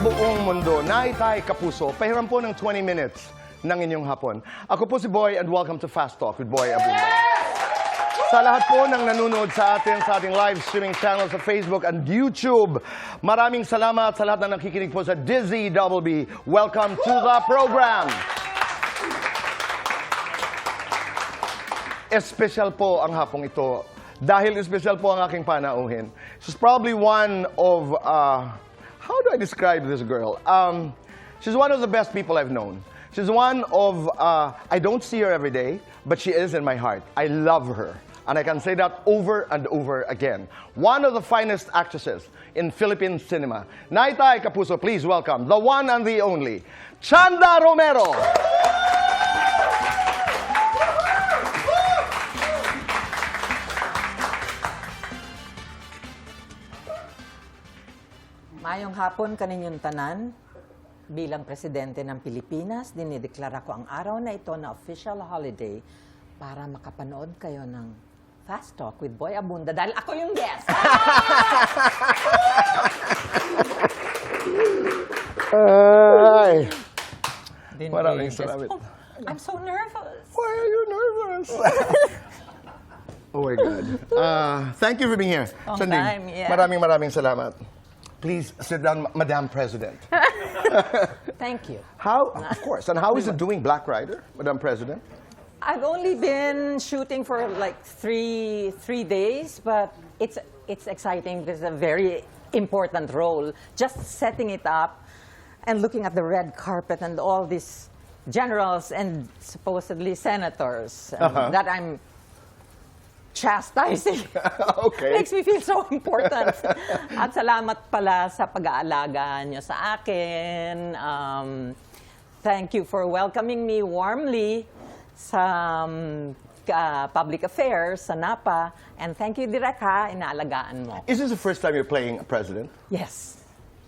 buong mundo, naitay kapuso, pahiram po ng 20 minutes ng inyong hapon. Ako po si Boy and welcome to Fast Talk with Boy Abunda. Sa lahat po ng nanonood sa ating live streaming channel sa Facebook and YouTube, maraming salamat sa lahat na nakikinig po sa Dizzy Double B. Welcome to the program! Espesyal po ang hapong ito dahil espesyal po ang aking panauhin. She's probably one of, how do I describe this girl? She's one of the best people I've known. She's one of, I don't see her every day, but she is in my heart. I love her. And I can say that over and over again. One of the finest actresses in Philippine cinema. Naitay kapuso, please welcome the one and the only, Chanda Romero. Mayong hapon kaninyong tanan, bilang Presidente ng Pilipinas, dinideklara ko ang araw na ito na official holiday para makapanood kayo ng Fast Talk with Boy Abunda dahil ako yung guest. Ay! Maraming salamat. I'm so nervous. Why are you nervous? Oh my God. Thank you for being here. Long Sanding, time, yeah. maraming salamat. Please sit down, Madam President. Thank you. How, of course, and how is it doing, Black Rider, Madam President? I've only been shooting for like three days, but it's exciting because it's a very important role. Just setting it up and looking at the red carpet and all these generals and supposedly senators that I'm chastising. Okay. Makes me feel so important. At salamat pala sa pag-aalaga nyo sa akin. Thank you for welcoming me warmly sa public affairs, sa NAPA. And thank you, Direk, ha, inaalagaan mo. Is this the first time you're playing a president? Yes.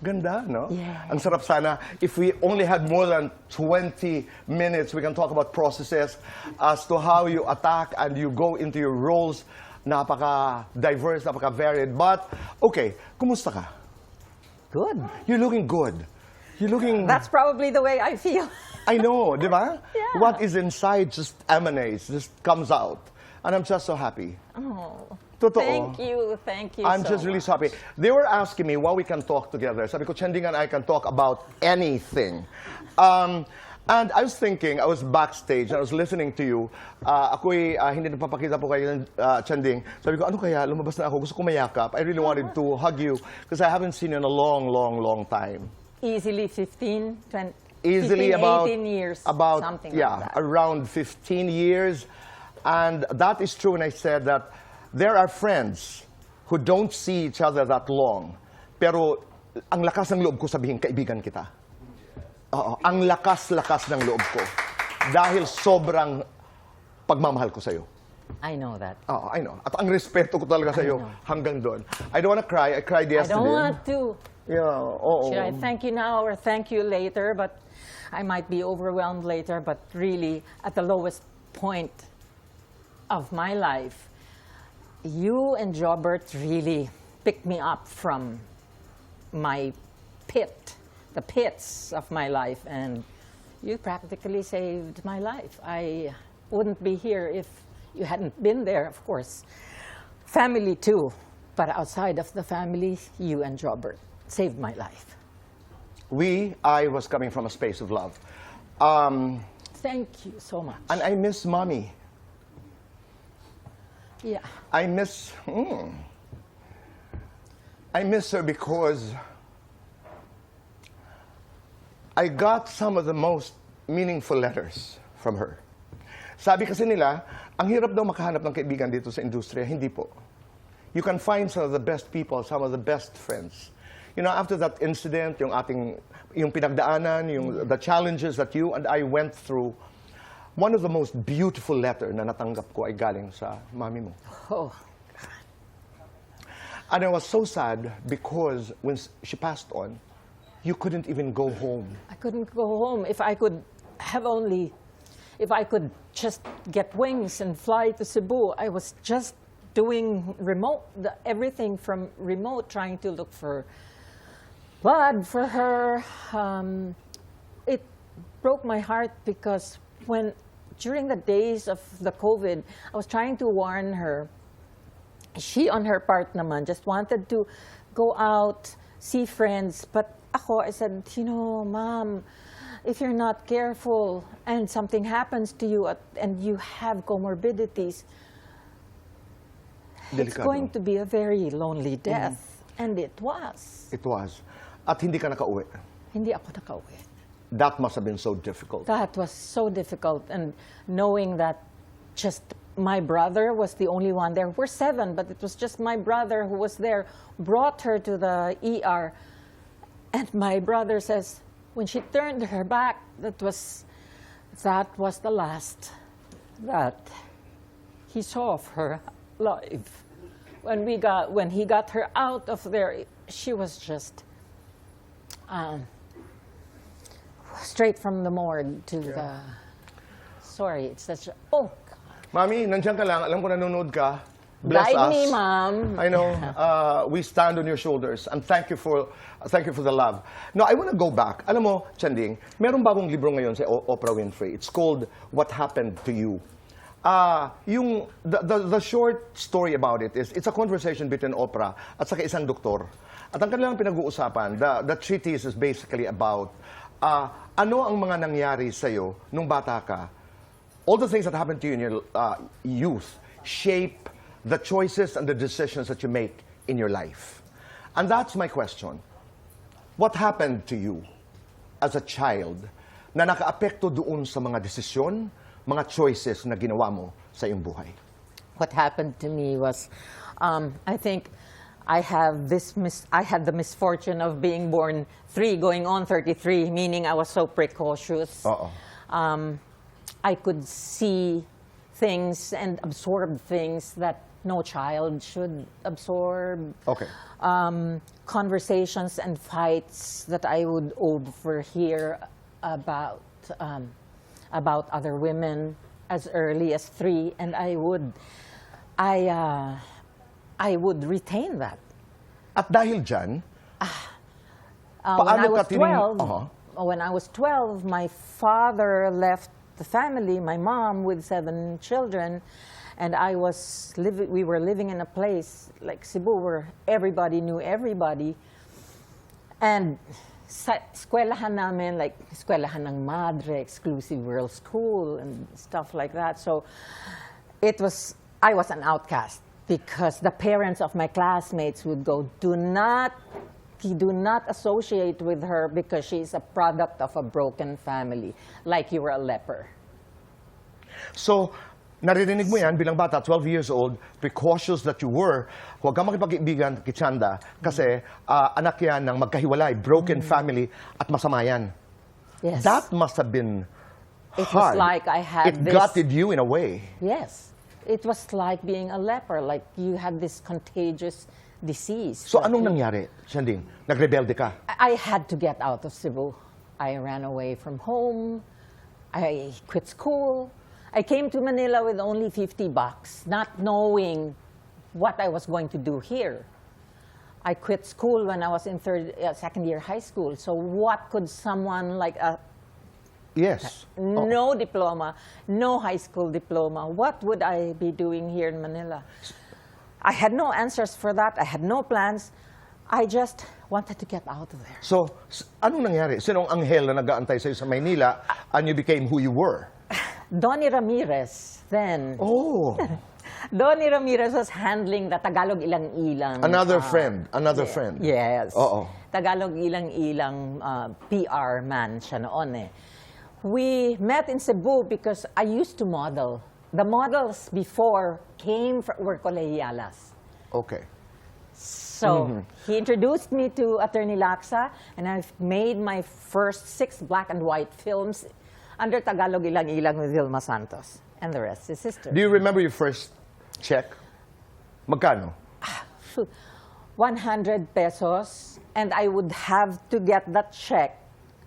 Ganda, no? Yeah. Ang sarap sana. If we only had more than 20 minutes, we can talk about processes as to how you attack and you go into your roles. Napaka-diverse, napaka-varied. But, okay, kumusta ka? Good. You're looking good. You're looking... That's probably the way I feel. I know, di ba? Yeah. What is inside just emanates, just comes out. And I'm just so happy. Oh. Totoo. Thank you I'm so just really much. so happy. They were asking me why we can talk together. Sabi ko, Chanding and I can talk about anything. And I was thinking, I was backstage, and I was listening to you. Ako'y hindi nagpapakita po kayo, Chanding. Sabi ko, ano kaya, lumabas na ako, gusto ko mayakap. I really wanted to hug you because I haven't seen you in a long time. Easily 15, 20, Easily 15, about 18 years, about something yeah, like that. around 15 years. And that is true when I said that there are friends who don't see each other that long. Pero ang lakas ng loob ko sabihin, kaibigan kita. Oo, ang lakas-lakas ng loob ko. Dahil sobrang pagmamahal ko sa'yo. I know that. Oo, I know. At ang respeto ko talaga sa'yo hanggang doon. I don't want to cry. I cried I yesterday. don't want to. Yeah, oo. Should I thank you now or thank you later? But I might be overwhelmed later. But really, at the lowest point of my life, you and Jobert really picked me up from my pit, the pits of my life, and you practically saved my life. I wouldn't be here if you hadn't been there, of course. Family too, but outside of the family, you and Jobert saved my life. I was coming from a space of love. Thank you so much. And I miss Mommy. Yeah. I miss her because I got some of the most meaningful letters from her. Sabi kasi nila, ang hirap daw makahanap ng kaibigan dito sa industriya. Hindi po. You can find some of the best people, some of the best friends. You know, after that incident, yung pinagdaanan, the challenges that you and I went through, one of the most beautiful letter na natanggap ko ay galing sa mami mo. Oh. And I was so sad because when she passed on, you couldn't even go home. I couldn't go home. If I could just get wings and fly to Cebu, I was just doing remote, everything from remote, trying to look for But for her, it broke my heart because during the days of the COVID, I was trying to warn her. She on her part naman just wanted to go out, see friends. But ako, I said, Mom, if you're not careful and something happens to you and you have comorbidities, it's going to be a very lonely death. And it was. It was. At hindi ka nakauwi. Hindi ako nakauwi. That must have been so difficult. That was so difficult. And knowing that just my brother was the only one there. We're 7, but it was just my brother who was there, brought her to the ER. And my brother says, when she turned her back, that was the last that he saw of her life. When he got her out of there, she was just straight from the morgue to the. Sorry, it's such. Oh, God. Mami, nandiyan ka lang. Alam ko nanonood ka. Bless Guide us. me, Mom. I know. We stand on your shoulders, and thank you for the love. Now, I want to go back. Alam mo, Chanding, meron bagong libro ngayon sa Oprah Winfrey. It's called What Happened to You. The short story about it is, it's a conversation between Oprah at saka isang doktor. At ang kanilang pinag-uusapan, the treatise is basically about ano ang mga nangyari sa'yo nung bata ka. All the things that happened to you in your youth shape the choices and the decisions that you make in your life. And that's my question. What happened to you as a child na nakaapekto doon sa mga desisyon, mga choices na ginawa mo sa iyong buhay? What happened to me was, I think I had the misfortune of being born 3, going on 33, meaning I was so precocious. I could see things and absorb things that no child should absorb. Okay. Conversations and fights that I would overhear about other women as early as 3, and I would retain that. At dahil dyan, when I was 12, my father left the family, my mom with 7 children, and we were living in a place like Cebu where everybody knew everybody. And sa eskwelahan namin, like eskwelahan ng madre, exclusive girls' school, and stuff like that. So I was an outcast because the parents of my classmates would go, do not associate with her because she's a product of a broken family, like you were a leper. So, naririnig mo yan bilang bata, 12 years old, precautious that you were, huwag kang makipag-ibigan kay Chanda kasi anak yan ng magkahiwalay, broken family, at masama yan. Yes. That must have been It hard. was like I had It gutted you in a way. Yes. It was like being a leper, like you had this contagious disease. So, anong nangyari, Chanding? Nagrebelde ka? I had to get out of Cebu. I ran away from home. I quit school. I came to Manila with only $50, not knowing what I was going to do here. I quit school when I was in second year high school. So what could someone like no diploma, no high school diploma, what would I be doing here in Manila? I had no answers for that. I had no plans. I just wanted to get out of there. So, anong nangyari? Sinong anghel na nag-aantay sa'yo sa Maynila and you became who you were? Donnie Ramirez, then. Oh. Donnie Ramirez was handling the Tagalog Ilang-Ilang. Another friend. Yes. Oo. Tagalog Ilang-Ilang PR man siya noon eh. We met in Cebu because I used to model. The models before were colegialas. Okay. So he introduced me to Attorney Laksa, and I've made my first 6 black and white films under Tagalog Ilang-Ilang with Vilma Santos. And the rest is history. Do you remember your first check? Magkano? 100 pesos. And I would have to get that check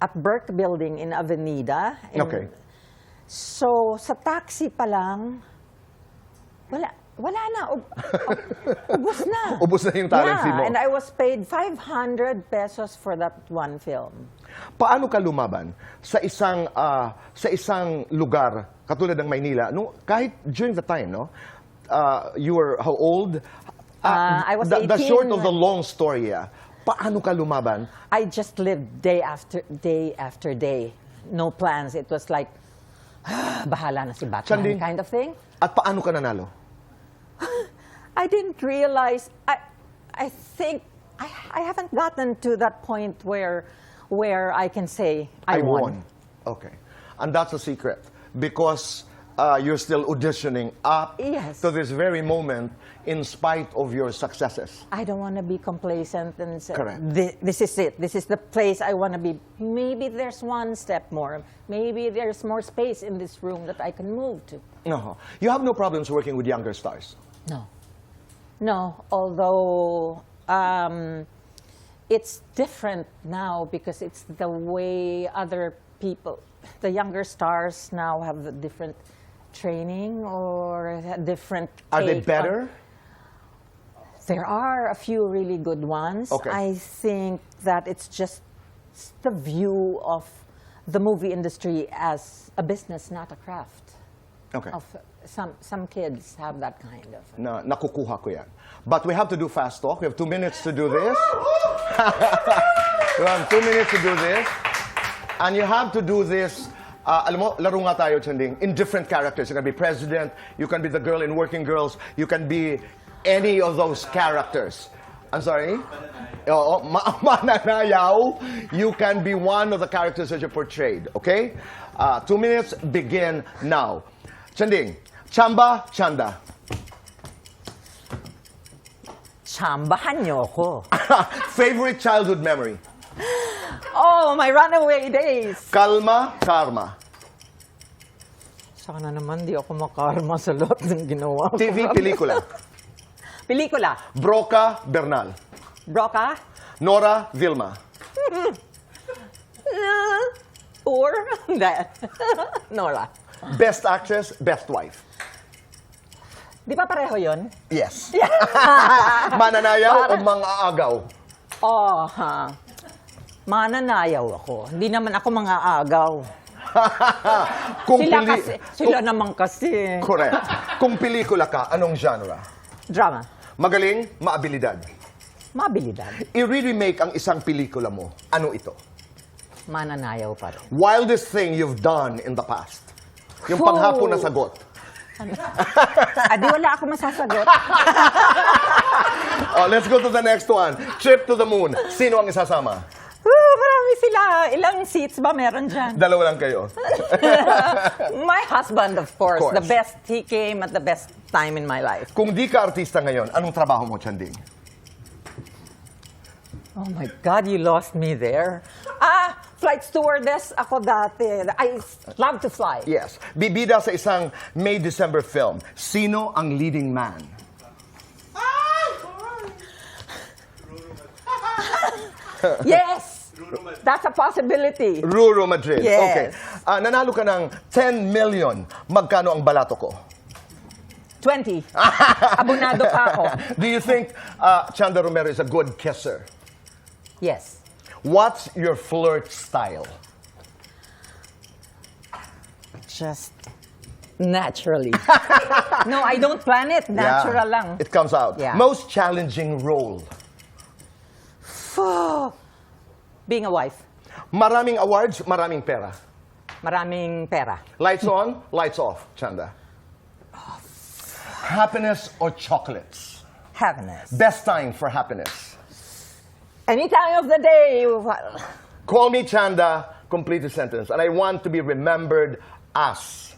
at Burke Building in Avenida. Okay. So, sa taxi pa lang, wala. Wala na. Ubus na. Ubus na yung talent fee mo. And I was paid 500 pesos for that one film. Paano ka lumaban sa isang lugar katulad ng Maynila? No, kahit during the time, no? You were how old? I was 18. The short of the long story, paano ka lumaban? I just lived day after day. No plans. It was like, bahala na si Batman Chandi, kind of thing. At paano ka nanalo? I didn't realize. I think I haven't gotten to that point where I can say I won. Okay. And that's a secret. Because you're still auditioning up Yes. to this very moment in spite of your successes. I don't want to be complacent and say, Correct. This is it. This is the place I want to be. Maybe there's one step more. Maybe there's more space in this room that I can move to. No. You have no problems working with younger stars. No. No, although it's different now because it's the way other people, the younger stars now have a different training or a different Are they take better? There are a few really good ones. Okay. I think that it's just the view of the movie industry as a business, not a craft. Okay. Of some kids have that kind of. Nakukuha ko yan. But we have to do fast talk. We have 2 minutes to do this. We have 2 minutes to do this. And you have to do this, alam mo, laro nga tayo, Chanding, in different characters. You can be president, you can be the girl in Working Girls, you can be any of those characters. I'm sorry? Oo, mananayaw. You can be one of the characters that you portrayed, okay? 2 minutes, begin now. Chanding, Chamba, Chanda. Chambahan niyo ako. Favorite childhood memory? Oh, my runaway days. Kalma, karma. Sana naman di ako makarma sa lahat ng ginawa ko. TV, pelikula. Pelikula. Broca, Bernal. Broca. Nora, Vilma. Or that. Nora. Best actress, best wife. Di ba pareho yun? Yes. Mananayaw o mang-aagaw? Oh, ha. Mananayaw ako. Hindi naman ako mga agaw. Kung Sila naman kasi. Correct. Kung pelikula ka, anong genre? Drama. Magaling, maabilidad. Mabilidad. I-remake ang isang pelikula mo. Ano ito? Mananayaw pa rin. Wildest thing you've done in the past. Yung panghapon na sagot. Di wala ako masasagot. Oh, let's go to the next one. Trip to the moon. Sino ang isasama? Marami sila. Ilang seats ba meron dyan? Dalawa lang kayo. My husband, of course. Of course. The best. He came at the best time in my life. Kung di ka artista ngayon, anong trabaho mo, Chanding? Oh my God, you lost me there. Flight stewardess ako dati. I love to fly. Yes. Bibida sa isang May-December film. Sino ang leading man? Yes! That's a possibility. Ruro Madrid. Yes. Okay. Nanalo ka ng 10 million. Magkano ang balato ko? 20. Abunado pa ako. Do you think Chanda Romero is a good kisser? Yes. What's your flirt style? Just naturally. No, I don't plan it. Natural lang. It comes out. Yeah. Most challenging role? Being a wife. Maraming awards, maraming pera. Maraming pera. Lights on, lights off, Chanda. Happiness or chocolates? Happiness. Best time for happiness? Any time of the day. Call me Chanda, complete the sentence. And I want to be remembered as.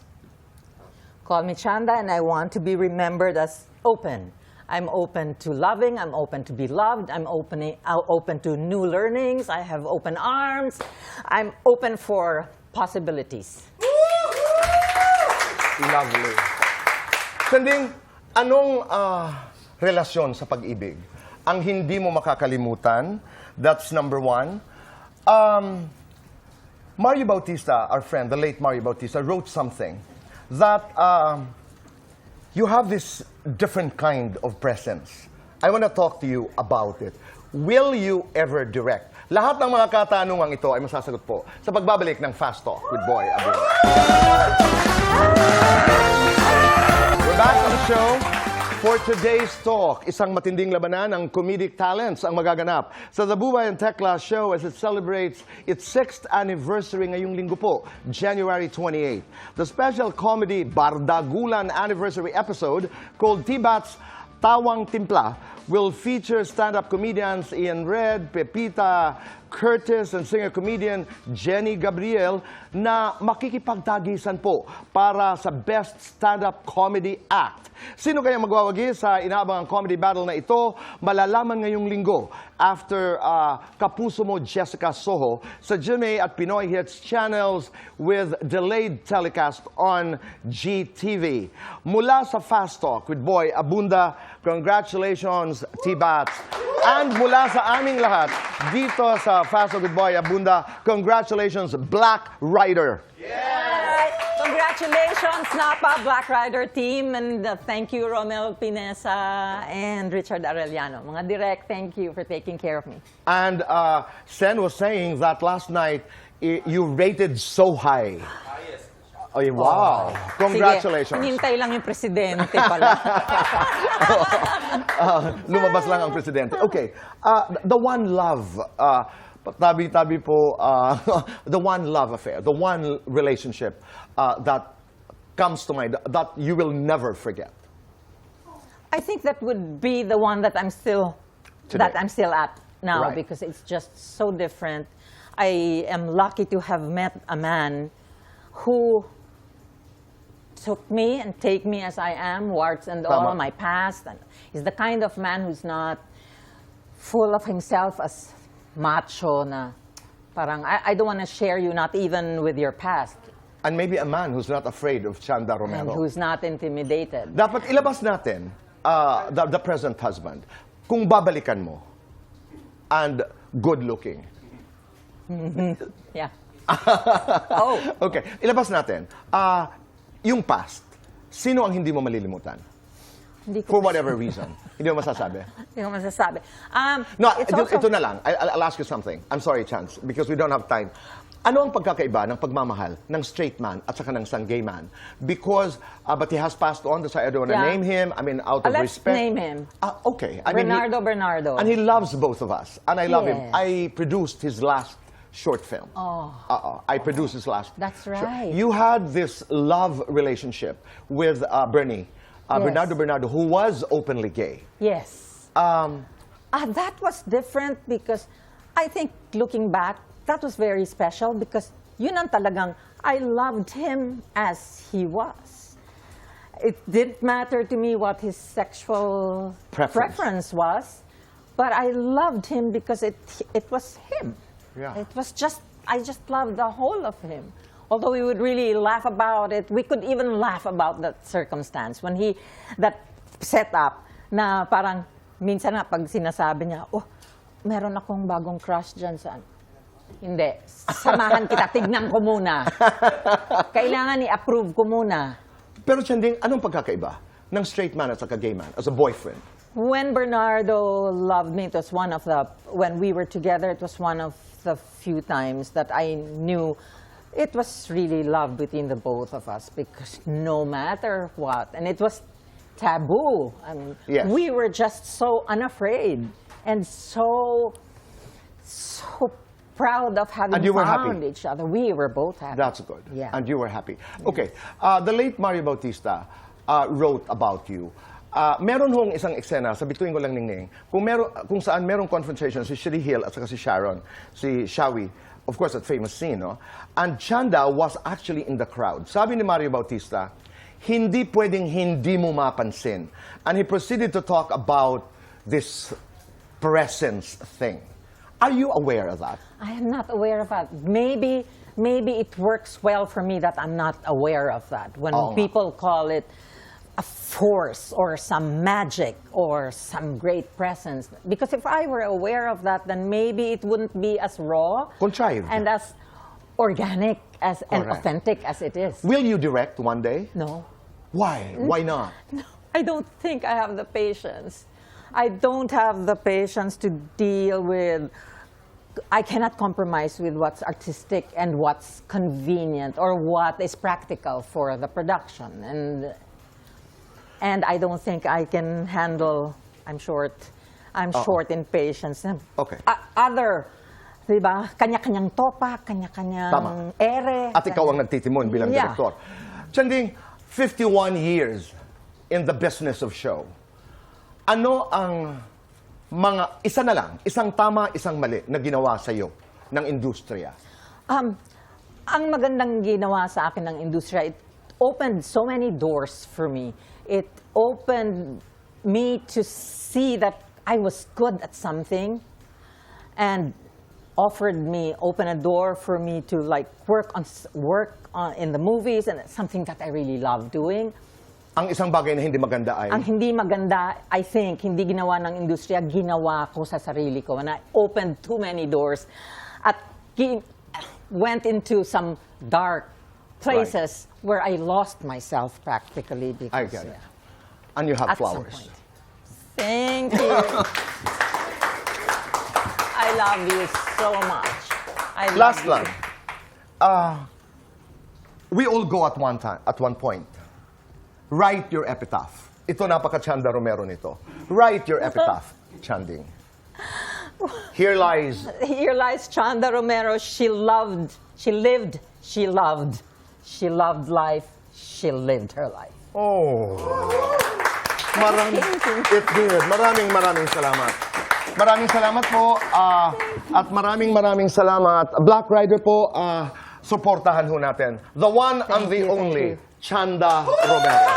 Call me Chanda, and I want to be remembered as open. I'm open to loving. I'm open to be loved. I'm open to new learnings. I have open arms. I'm open for possibilities. Lovely. Sanding, anong relasyon sa pag-ibig ang hindi mo makakalimutan? That's number one. Mario Bautista, our friend, the late Mario Bautista, wrote something that You have this different kind of presence. I want to talk to you about it. Will you ever direct? Lahat ng mga katanungang ito ay masasagot po sa pagbabalik ng Fast Talk with Boy Abunda. We're back on the show. For today's talk, isang matinding labanan ng comedic talents ang magaganap sa The Buhay and Tekla show as it celebrates its 6th anniversary ngayong linggo po, January 28. The special comedy Bardagulan anniversary episode called Tibat's Tawang Timpla will feature stand-up comedians Ian Red, Pepita, Curtis, and singer-comedian Jenny Gabriel na makikipagtagisan po para sa Best Stand-Up Comedy Act. Sino kaya magwawagi sa inaabangang comedy battle na ito? Malalaman ngayong linggo after Kapuso Mo Jessica Soho sa GMA at Pinoy Hits channels with delayed telecast on GTV. Mula sa Fast Talk with Boy Abunda, congratulations, T-Bats. And mula sa aming lahat, dito sa Fast Talk with Boy Abunda, congratulations, Black Rider. Yes! Congratulations, Napa Black Rider team, and thank you, Romel Pinesa and Richard Arellano. Mga direct, thank you for taking care of me. And Sen was saying that last night, you rated so high. Ay, wow. Congratulations. Sige, hinintay lang yung presidente pala. Lumabas lang ang presidente. Okay. The One Love, tabi-tabi po, the One Love affair, the one relationship that comes to mind, that you will never forget. I think that would be the one that I'm still at now, Right. because it's just so different. I am lucky to have met a man who took me and take me as I am, warts and all, Tama. my past. And he's the kind of man who's not full of himself as macho na parang, I don't want to share you, not even with your past. And maybe a man who's not afraid of Chanda And Romero. who's not intimidated. Dapat ilabas natin the present husband. Kung babalikan mo, and good-looking. Yeah. Oh. Okay, ilabas natin. Yung past, sino ang hindi mo malilimutan? Hindi ko For whatever reason. Hindi mo masasabi? Hindi ko masasabi. No, it's also- ito na lang. I'll ask you something. I'm sorry, Chance, because we don't have time. Ano ang pagkakaiba ng pagmamahal ng straight man at saka ng isang gay man? Because, but he has passed on, so I don't want to Yeah. name him. I mean, out of Let's respect. name him. Okay. I mean, Bernardo. and he loves both of us. And I love him. Yes. I produced his last short film. Oh. I produced his last. That's short- right. You had this love relationship with Bernie, Yes. Bernardo, who was openly gay. Yes. That was different because I think looking back, that was very special because yun ang talagang, I loved him as he was. It didn't matter to me what his sexual preference was, but I loved him because it was him. Yeah. It was just, I just loved the whole of him. Although we would really laugh about it, we could even laugh about that circumstance when that setup na parang minsan na pag sinasabi niya, oh, meron akong bagong crush dyan saan. Hindi. Samahan kita, tignan ko muna. Kailangan i-approve ko muna. Pero Chanding, anong pagkakaiba ng straight man at saka gay man as a boyfriend? When Bernardo loved me, it was when we were together, it was one of the few times that I knew it was really love between the both of us because no matter what, and it was taboo. I mean, Yes. we were just so unafraid and so proud of having And you were found happy? each other. We were both happy. That's good. Yeah. And you were happy. Okay. The late Mario Bautista wrote about you. Meron hong isang eksena, sa bituin ko lang ningning, kung saan merong confrontation si Shirley Hill at saka si Sharon, si Shawi, of course, that famous scene, no? And Chanda was actually in the crowd. Sabi ni Mario Bautista, hindi pwedeng hindi mo mapansin. And he proceeded to talk about this presence thing. Are you aware of that? I am not aware of that. Maybe it works well for me that I'm not aware of that. When Oo nga. people call it a force or some magic or some great presence. Because if I were aware of that, then maybe it wouldn't be as raw Contrived. and as organic and Correct. authentic as it is. Will you direct one day? No. Why? Why not? I don't think I have the patience. I don't have the patience to deal with. I cannot compromise with what's artistic and what's convenient or what is practical for the production. And I don't think I can handle. I'm short in patience. Okay. Other, diba? Kanya-kanyang topak, kanya-kanyang Tama. ere. At ikaw ang nagtitimon bilang Yeah. direktor. Chanding, 51 years in the business of show. Ano ang isa na lang, isang tama, isang mali na ginawa sa iyo ng industriya? Ang magandang ginawa sa akin ng industriya, it opened so many doors for me. It opened me to see that I was good at something and opened a door for me to like work on in the movies, and it's something that I really love doing. Ang isang bagay na hindi maganda ay... Ang hindi maganda, I think, hindi ginawa ng industriya, ginawa ko sa sarili ko. And I opened too many doors at went into some dark places where I lost myself practically. Because, I get it. And you have at some flowers. point. Thank you. I love you so much. Last lang. We all go at one point. Write your epitaph. Ito napaka-Chanda Romero nito. Write your epitaph, Chanding. Here lies Chanda Romero. She lived, she loved. She loved life, she lived her life. Oh. It did. Maraming salamat. Maraming salamat po. At maraming salamat. Black Rider po, suportahan ho natin. The one and the only Chanda Romero.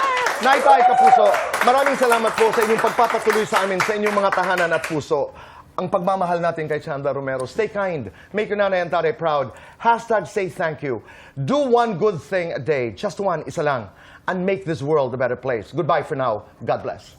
Naitay Kapuso, maraming salamat po sa inyong pagpapatuloy sa amin, sa inyong mga tahanan at puso. Ang pagmamahal natin kay Chanda Romero. Stay kind. Make your nanay and tatay proud. Hashtag say thank you. Do one good thing a day. Just one, isa lang. And make this world a better place. Goodbye for now. God bless.